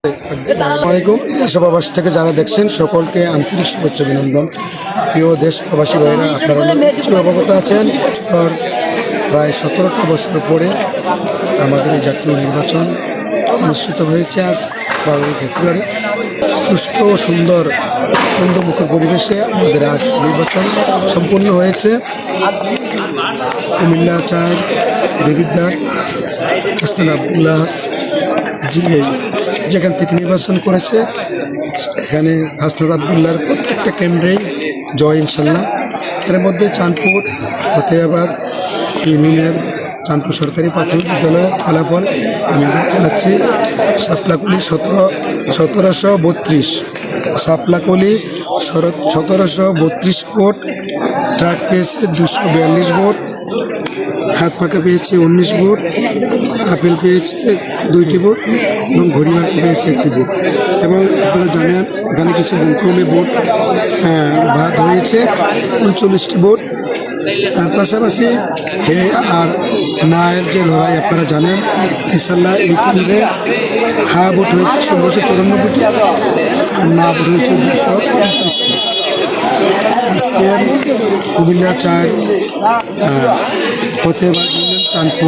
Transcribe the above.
আসসালামাইকুম। দেশপ্রবাসী থেকে যারা দেখছেন সকলকে আন্তরিক শুভেচ্ছা অভিনন্দন। প্রিয় দেশ প্রবাসী ভাইরা, আপনারা নিশ্চয়ই অবগত আছেন প্রায় 17টা বছর পরে আমাদের এই জাতীয় নির্বাচন অনুষ্ঠিত হয়েছে আজ 12 ফেব্রুয়ারি। সুষ্ঠু ও সুন্দর আনন্দমুখর পরিবেশে আমাদের আজ নির্বাচন সম্পূর্ণ হয়েছে। কুমিল্লা 4 দেবিদ্বার হাসনাত আবদুল্লাহ যেখান থেকে নির্বাচন করেছে, এখানে হাসনাত আবদুল্লাহর প্রত্যেকটা কেন্দ্রেই জয় ইনশাল্লাহ। এর মধ্যে চাঁদপুর, ফতেহাবাদ ইউনিয়নের চাঁদপুর সরকারি প্রাথমিক বিদ্যালয়ের ফলাফল আমি জানাচ্ছি। সাপলাকলি 1732, সাপলাকলি 1732 ভোট, ট্রাক পেয়েছে 242 ভোট, হাত পাকা পেয়েছে 19 ভোট, আপেল পেয়েছে 2টি ভোট এবং ঘড়িমার্ক পেয়েছে 1টি ভোট। এবং আপনারা জানেন এখানে কিছু বঙ্কুলে ভোট বাদ হয়েছে 39টি ভোট। তার পাশাপাশি হে আর নায়ের যে লড়াই আপনারা জানেন, ইনশাল্লাহ এই কেন্দ্রে হা ভোট হয়েছে 1694টি আর না ভোট হয়েছে 235টি। আজকে কুমিল্লা 4 ফতেহাবাদ ইউনিয়ন চাঁদপুর